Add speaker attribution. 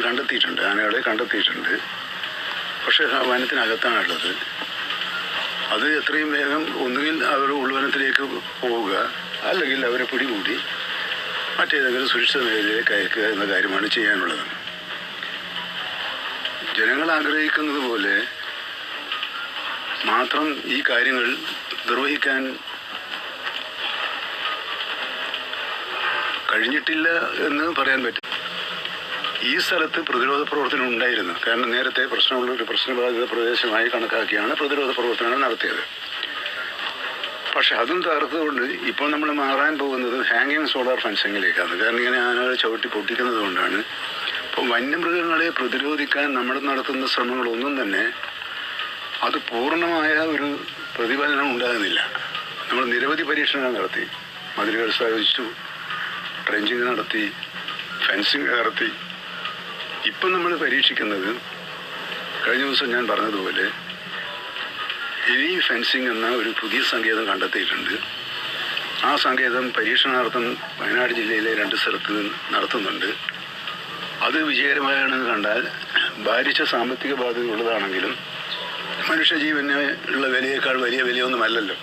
Speaker 1: കണ്ടെത്തിയിട്ടുണ്ട്, ആനകളെ കണ്ടെത്തിയിട്ടുണ്ട്. പക്ഷേ വനത്തിനകത്താണുള്ളത്. അത് എത്രയും വേഗം ഒന്നുകിൽ അവർ ഉൾവനത്തിലേക്ക് പോവുക, അല്ലെങ്കിൽ അവരെ പിടികൂടി മറ്റേതെങ്കിലും സുരക്ഷിത മേഖലയിലേക്ക് അയക്കുക എന്ന കാര്യമാണ് ചെയ്യാനുള്ളത്. ജനങ്ങൾ ആഗ്രഹിക്കുന്നത് പോലെ മാത്രം ഈ കാര്യങ്ങൾ നിർവഹിക്കാൻ കഴിഞ്ഞിട്ടില്ല എന്ന് പറയാൻ പറ്റും. ഈ സ്ഥലത്ത് പ്രതിരോധ പ്രവർത്തനം ഉണ്ടായിരുന്നു. കാരണം നേരത്തെ പ്രശ്നമുള്ളൊരു പ്രശ്നബാധിത പ്രദേശമായി കണക്കാക്കിയാണ് പ്രതിരോധ പ്രവർത്തനങ്ങൾ നടത്തിയത്. പക്ഷെ അതും തകർത്തുകൊണ്ട് ഇപ്പോൾ നമ്മൾ മാറാൻ പോകുന്നത് ഹാങ്ങിങ് സോളാർ ഫെൻസിങ്ങിലേക്കാണ്. കാരണം ഇങ്ങനെ ആനകൾ ചവിട്ടി പൊട്ടിക്കുന്നത് കൊണ്ടാണ്. അപ്പോൾ വന്യമൃഗങ്ങളെ പ്രതിരോധിക്കാൻ നമ്മൾ നടത്തുന്ന ശ്രമങ്ങളൊന്നും തന്നെ അത് പൂർണ്ണമായ ഒരു പ്രതിഫലനം ഉണ്ടാകുന്നില്ല. നമ്മൾ നിരവധി പരീക്ഷണങ്ങൾ നടത്തി, മതിലുകൾ സ്ഥാപിച്ചു, ട്രെഞ്ചിങ് നടത്തി, ഫെൻസിങ് നടത്തി. ഇപ്പം നമ്മൾ പരീക്ഷിക്കുന്നത് കഴിഞ്ഞ ദിവസം ഞാൻ പറഞ്ഞതുപോലെ ഹെവി ഫെൻസിങ് എന്ന ഒരു പുതിയ സങ്കേതം കണ്ടെത്തിയിട്ടുണ്ട്. ആ സങ്കേതം പരീക്ഷണാർത്ഥം വയനാട് ജില്ലയിലെ 2 സ്ഥലത്ത് നടത്തുന്നുണ്ട്. അത് വിജയകരമായാണെന്ന് കണ്ടാൽ ഭാരിച്ച സാമ്പത്തിക ബാധ്യത ഉള്ളതാണെങ്കിലും മനുഷ്യജീവന് ഉള്ള വിലയേക്കാൾ വലിയ വിലയൊന്നുമല്ലല്ലോ.